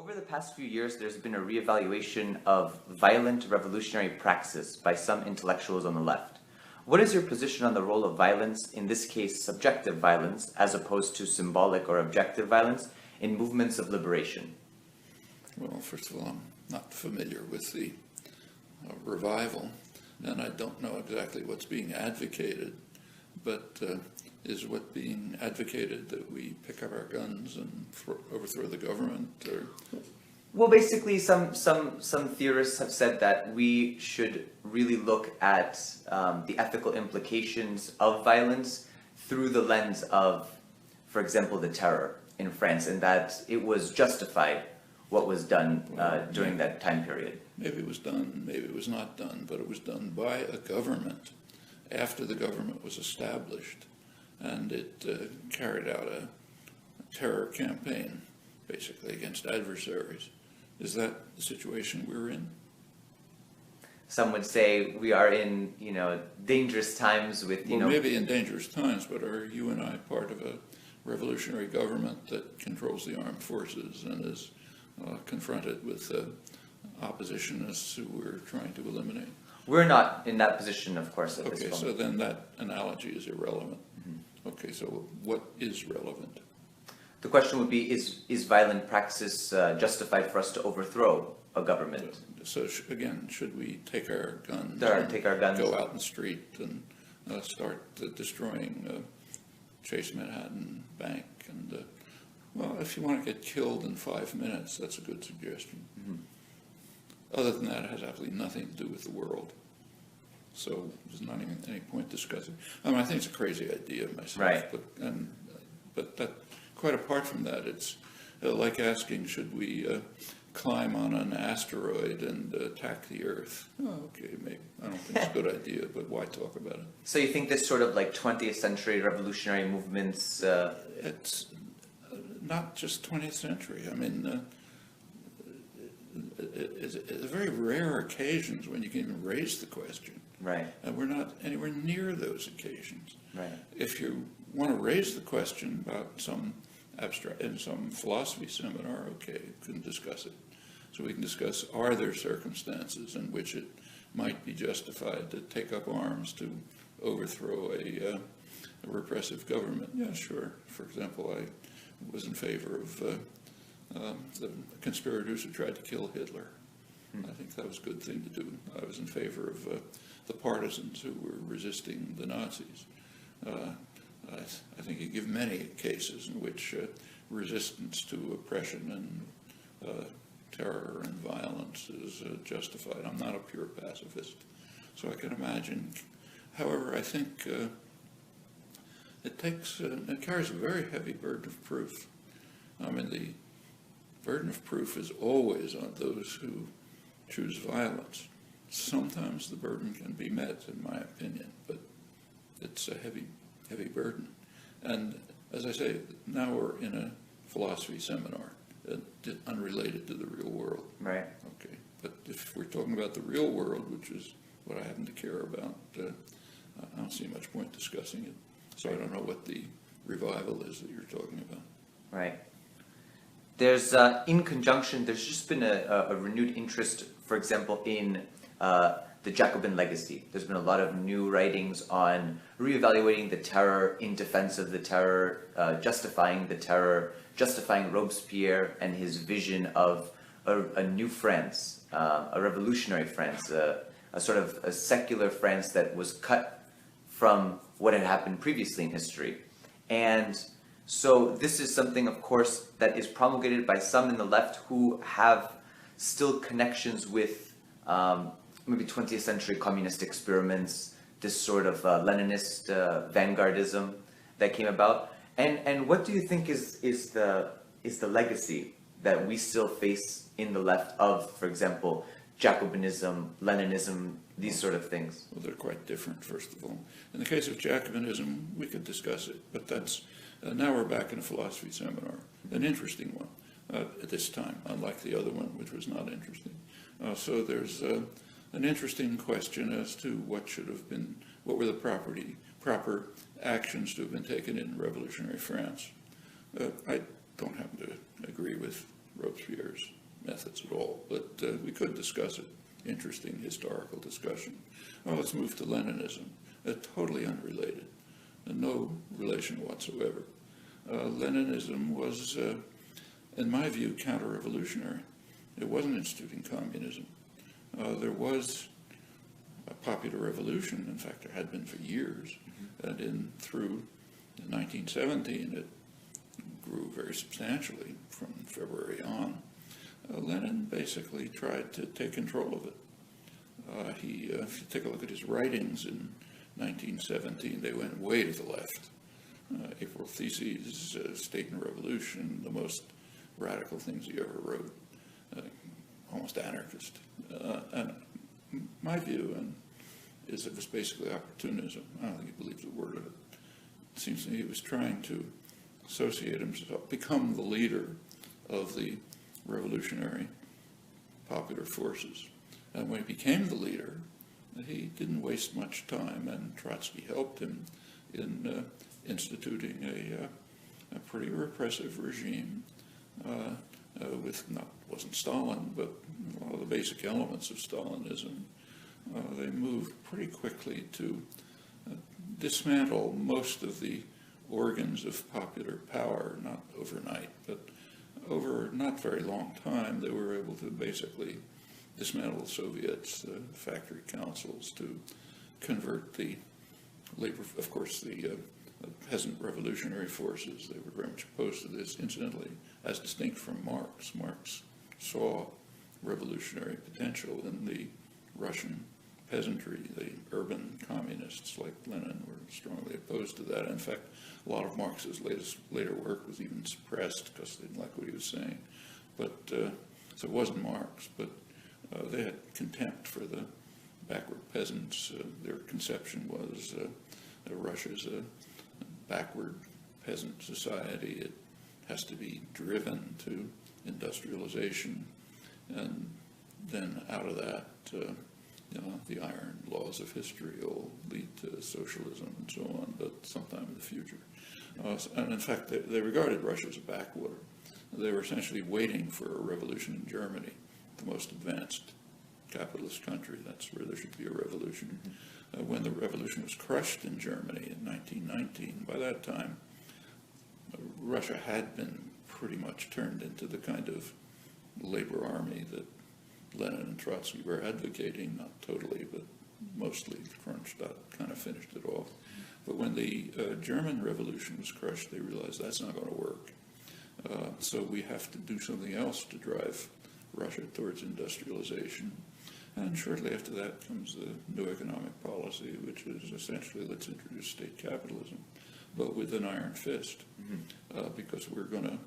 Over the past few years, there's been a reevaluation of violent revolutionary praxis by some intellectuals on the left. What is your position on the role of violence, in this case subjective violence, as opposed to symbolic or objective violence, in movements of liberation? Well, first of all, I'm not familiar with the revival, and I don't know exactly what's being advocated, but is what being advocated that we pick up our guns and overthrow the government? Or? Well, basically, some theorists have said that we should really look at the ethical implications of violence through the lens of, for example, the terror in France, and that it was justified what was done during that time period. Maybe it was done, maybe it was not done, but it was done by a government after the government was established, and it carried out a terror campaign, basically, against adversaries. Is that the situation we're in? Some would say we are in, dangerous times with, maybe in dangerous times, but are you and I part of a revolutionary government that controls the armed forces and is confronted with oppositionists who we're trying to eliminate? We're not in that position, of course, at this Okay, moment. so then that analogy is irrelevant. Mm-hmm. Okay, so what is relevant? The question would be, is violent praxis justified for us to overthrow a government? So again, should we take our guns, go out in the street and start destroying Chase Manhattan Bank? And well, if you want to get killed in 5 minutes, that's a good suggestion. Mm-hmm. Other than that, it has absolutely nothing to do with the world. So there's not even any point discussing. I mean, I think it's a crazy idea myself. Right. But that, quite apart from that, it's like asking, should we climb on an asteroid and attack the Earth? Oh, okay, maybe. I don't think it's a good idea, but why talk about it? So you think this sort of like 20th century revolutionary movements... It's not just 20th century. I mean, it's very rare occasions when you can even raise the question. Right. And we're not anywhere near those occasions. Right. If you want to raise the question about some abstract, in some philosophy seminar, okay, we can discuss it. So we can discuss, are there circumstances in which it might be justified to take up arms to overthrow a repressive government? Yeah, sure. For example, I was in favor of the conspirators who tried to kill Hitler. I think that was a good thing to do. I was in favor of the partisans who were resisting the Nazis. I think you give many cases in which resistance to oppression and terror and violence is justified. I'm not a pure pacifist, so I can imagine. However, I think it carries a very heavy burden of proof. I mean, the burden of proof is always on those who choose violence. Sometimes the burden can be met, in my opinion, but it's a heavy burden. And as I say, now we're in a philosophy seminar, unrelated to the real world. Right. Okay, but if we're talking about the real world, which is what I happen to care about, I don't see much point discussing it. So I don't know what the revival is that you're talking about. Right. There's, in conjunction, there's just been a renewed interest, for example, in the Jacobin legacy. There's been a lot of new writings on reevaluating the terror in defense of the terror, justifying the terror, justifying Robespierre and his vision of a new France, a revolutionary France, a sort of a secular France that was cut from what had happened previously in history. And so this is something, of course, that is promulgated by some in the left who have still connections with maybe 20th century communist experiments, this sort of Leninist vanguardism that came about. And what do you think is the legacy that we still face in the left of, for example, Jacobinism, Leninism, these sort of things? Well, they're quite different, first of all. In the case of Jacobinism, we could discuss it, but that's now we're back in a philosophy seminar, an interesting one at this time, unlike the other one, which was not interesting. So there's an interesting question as to what were the proper actions to have been taken in revolutionary France. I don't happen to agree with Robespierre's methods at all, but we could discuss it. Interesting historical discussion. Well, let's move to Leninism. Totally unrelated, no relation whatsoever. Leninism was, in my view, counter-revolutionary. It wasn't instituting communism. There was a popular revolution. In fact, there had been for years. And through 1917, it grew very substantially from February on. Lenin basically tried to take control of it. If you take a look at his writings in 1917, they went way to the left. April Theses, State and Revolution, the most radical things he ever wrote, almost anarchist. And my view is it was basically opportunism. I don't think he believes a word of it. It seems to me he was trying to associate himself, become the leader of the revolutionary popular forces. And when he became the leader, he didn't waste much time, and Trotsky helped him in instituting a pretty repressive regime wasn't Stalin, but a lot of the basic elements of Stalinism. They moved pretty quickly to dismantle most of the organs of popular power, not overnight, but over not very long time. They were able to basically dismantle the Soviets, the factory councils, to convert the labor, of course, the peasant revolutionary forces. They were very much opposed to this, incidentally, as distinct from Marx. Marx saw revolutionary potential in the Russian peasantry. The urban communists like Lenin were strongly opposed to that. In fact, a lot of Marx's later work was even suppressed because they didn't like what he was saying. But so it wasn't Marx, but they had contempt for the backward peasants. Their conception was Russia's a backward peasant society. It has to be driven to industrialization, and then out of that, the iron laws of history will lead to socialism and so on, but sometime in the future. And in fact, they regarded Russia as a backwater. They were essentially waiting for a revolution in Germany, the most advanced capitalist country. That's where there should be a revolution. When the revolution was crushed in Germany in 1919, by that time, Russia had been pretty much turned into the kind of labor army that Lenin and Trotsky were advocating, not totally, but mostly. Kronstadt kind of finished it off. But when the German Revolution was crushed, they realized that's not going to work. So we have to do something else to drive Russia towards industrialization. And shortly after that comes the new economic policy, which is essentially, let's introduce state capitalism, but with an iron fist, because we're going to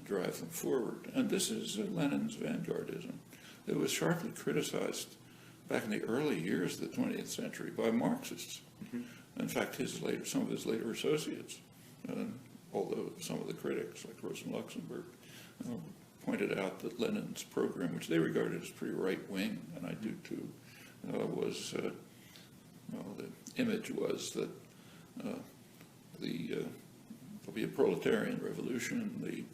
drive them forward. And this is Lenin's vanguardism. It was sharply criticized back in the early years of the 20th century by Marxists. In fact, some of his later associates, although some of the critics, like Rosa Luxemburg, pointed out that Lenin's program, which they regarded as pretty right-wing, and I do too, the image was that there'll be a proletarian revolution, the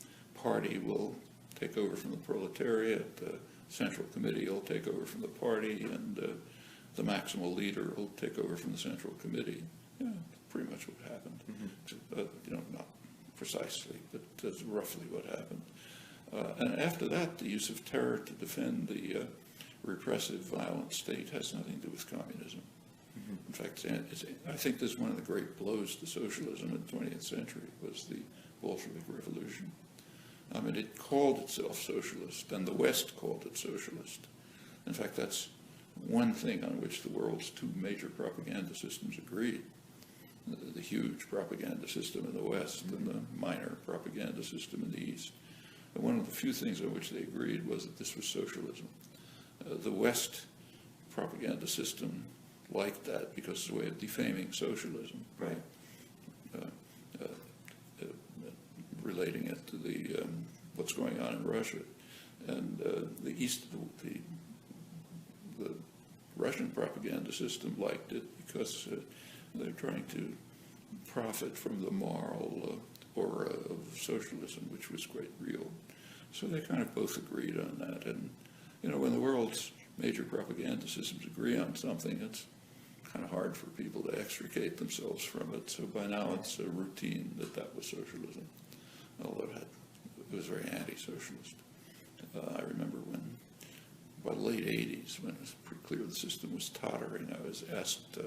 party will take over from the proletariat, the Central Committee will take over from the party, and the maximal leader will take over from the Central Committee. Yeah, pretty much what happened. Not precisely, but that's roughly what happened. And after that, the use of terror to defend the repressive, violent state has nothing to do with communism. In fact, I think this is one of the great blows to socialism in the 20th century was the Bolshevik Revolution. I mean, it called itself socialist, and the West called it socialist. In fact, that's one thing on which the world's two major propaganda systems agreed. The huge propaganda system in the West and the minor propaganda system in the East. And one of the few things on which they agreed was that this was socialism. The West propaganda system liked that because it's a way of defaming socialism. Right. Relating it to the what's going on in Russia, and the East, the Russian propaganda system liked it because they're trying to profit from the moral aura of socialism, which was quite real. So they kind of both agreed on that. And, when the world's major propaganda systems agree on something, it's kind of hard for people to extricate themselves from it. So by now it's a routine that was socialism, although it was very anti-socialist. I remember by the late 80s, when it was pretty clear the system was tottering, I was asked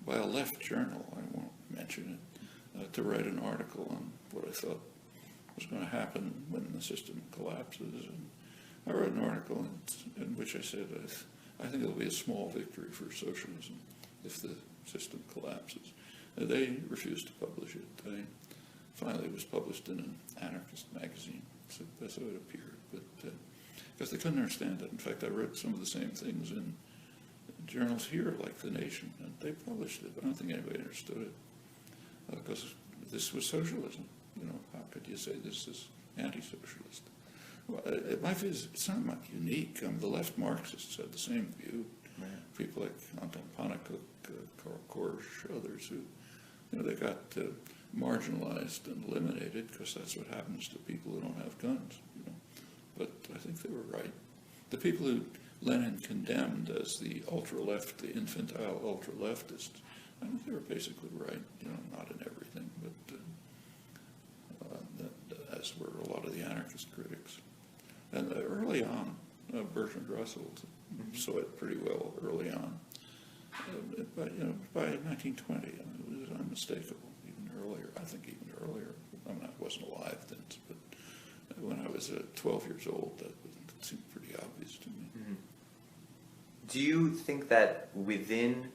by a left journal, I won't mention it, to write an article on what I thought was going to happen when the system collapses. And I wrote an article in which I said, I think it'll be a small victory for socialism if the system collapses. They refused to publish it. Finally, it was published in an anarchist magazine, so that's how it appeared. But because they couldn't understand it. In fact, I read some of the same things in journals here, like The Nation, and they published it, but I don't think anybody understood it. Because this was socialism. How could you say this is anti-socialist? Well, my view is it's not much unique. The left Marxists had the same view. Right. People like Anton Pannekoek, Karl Korsch, others who, they got marginalized and eliminated because that's what happens to people who don't have guns. But I think they were right. The people who Lenin condemned as the ultra-left, the infantile ultra-leftists, I think they were basically right. Not in everything, but as were a lot of the anarchist critics. And early on, Bertrand Russell saw it pretty well early on. By 1920, it was unmistakable. Even earlier, I think even earlier. I wasn't alive then, but when I was 12 years old, that seemed pretty obvious to me. Mm-hmm. Do you think that within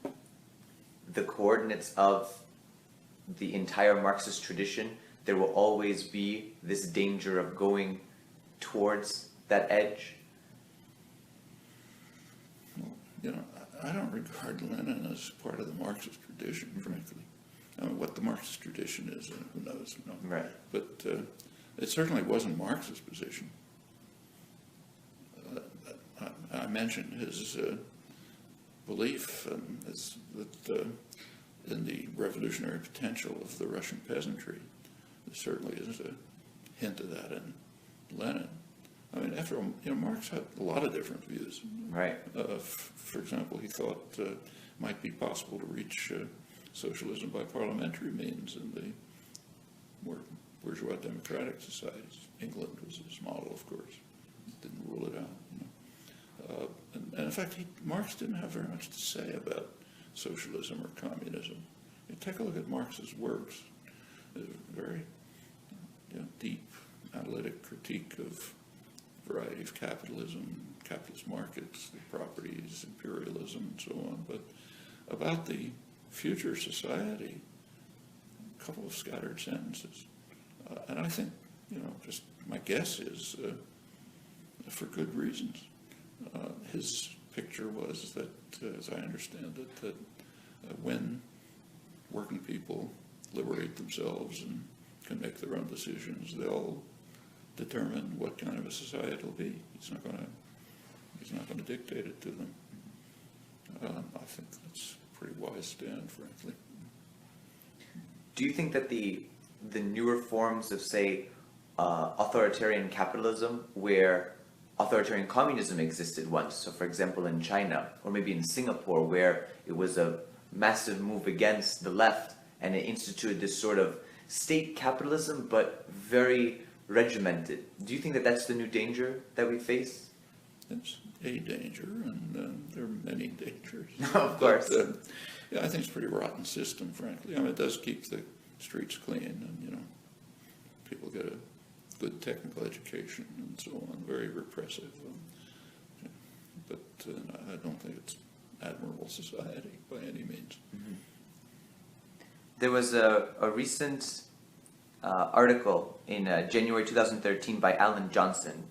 the coordinates of the entire Marxist tradition, there will always be this danger of going towards that edge? Well, I don't regard Lenin as part of the Marxist tradition, frankly. What the Marxist tradition is, who knows? Right. But it certainly wasn't Marx's position. I mentioned his belief that in the revolutionary potential of the Russian peasantry. There certainly is a hint of that in Lenin. After all, Marx had a lot of different views. Right. For example, he thought it might be possible to reach socialism by parliamentary means in the more bourgeois democratic societies. England was his model, of course. Didn't rule it out. And in fact, Marx didn't have very much to say about socialism or communism. Take a look at Marx's works. Very deep analytic critique of a variety of capitalism, capitalist markets, the properties, imperialism, and so on. But about the future society, a couple of scattered sentences. And I think, just my guess is, for good reasons. His picture was that, as I understand it, that when working people liberate themselves and can make their own decisions, they'll determine what kind of a society it'll be. He's not going to dictate it to them. I think that's a pretty wise stand, frankly. Do you think that the newer forms of, say, authoritarian capitalism, where authoritarian communism existed once, so for example in China, or maybe in Singapore, where it was a massive move against the left, and it instituted this sort of state capitalism, but very regimented. Do you think that that's the new danger that we face? It's a danger, and there are many dangers. Of course. But, I think it's a pretty rotten system, frankly. It does keep the streets clean, and, people get a good technical education and so on, very repressive. But I don't think it's admirable society by any means. Mm-hmm. There was a recent article in January 2013 by Alan Johnson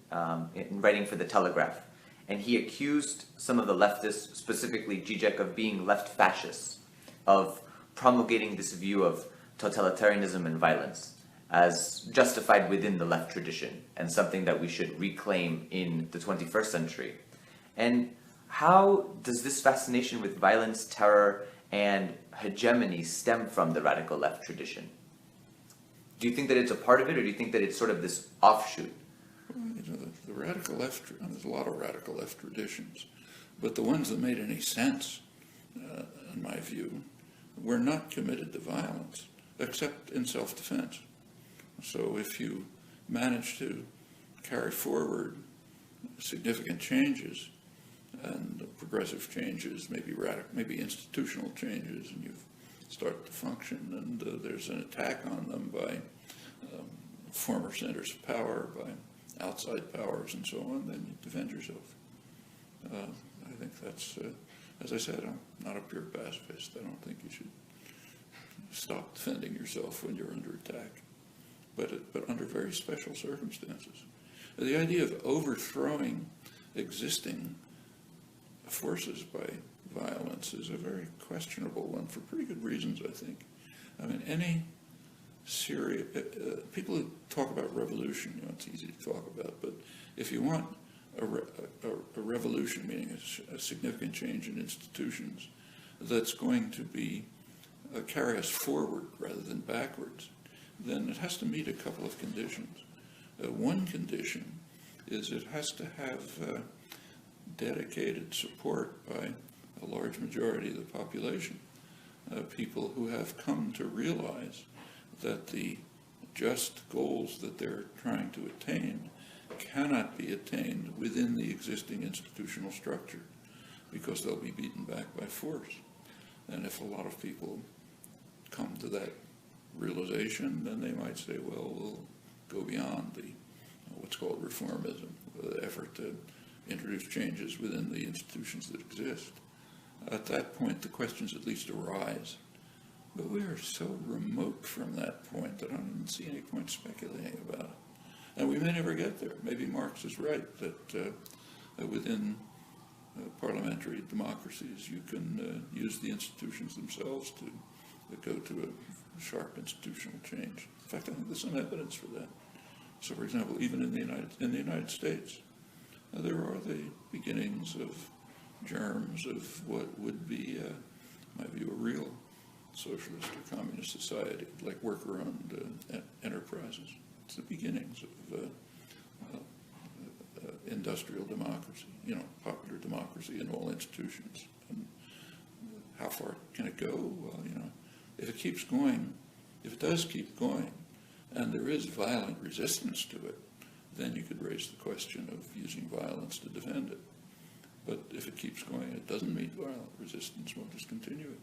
in writing for The Telegraph, and he accused some of the leftists, specifically Zizek, of being left fascists, of promulgating this view of totalitarianism and violence as justified within the left tradition and something that we should reclaim in the 21st century. And how does this fascination with violence, terror, and hegemony stem from the radical left tradition? Do you think that it's a part of it, or do you think that it's sort of this offshoot? the radical left, and there's a lot of radical left traditions, but the ones that made any sense, in my view, were not committed to violence, except in self-defense. So if you manage to carry forward significant changes and progressive changes, maybe institutional changes, and you start to function, and there's an attack on them by former centers of power, by outside powers, and so on, then you defend yourself. I think that's, as I said, I'm not a pure pacifist. I don't think you should stop defending yourself when you're under attack, but under very special circumstances. The idea of overthrowing existing forces by violence is a very questionable one for pretty good reasons, I think. I mean, any serious, people who talk about revolution, it's easy to talk about, but if you want a revolution, meaning a significant change in institutions that's going to be carry us forward rather than backwards, then it has to meet a couple of conditions. One condition is it has to have dedicated support by a large majority of the population, people who have come to realize that the just goals that they're trying to attain cannot be attained within the existing institutional structure because they'll be beaten back by force. And if a lot of people come to that realization, then they might say, well, we'll go beyond the what's called reformism, the effort to introduce changes within the institutions that exist. At that point, the questions at least arise. But we are so remote from that point that I don't even see any point speculating about it. And we may never get there. Maybe Marx is right that within parliamentary democracies you can use the institutions themselves to go to a sharp institutional change. In fact, I think there's some evidence for that. So, for example, even in the United States, there are the beginnings of germs of what would be, in my view, a real socialist or communist society, like worker-owned enterprises. It's the beginnings of industrial democracy, popular democracy in all institutions. And how far can it go? Well, if it keeps going, if it does keep going, and there is violent resistance to it, then you could raise the question of using violence to defend it. But if it keeps going, it doesn't meet violent resistance, we'll just continue it.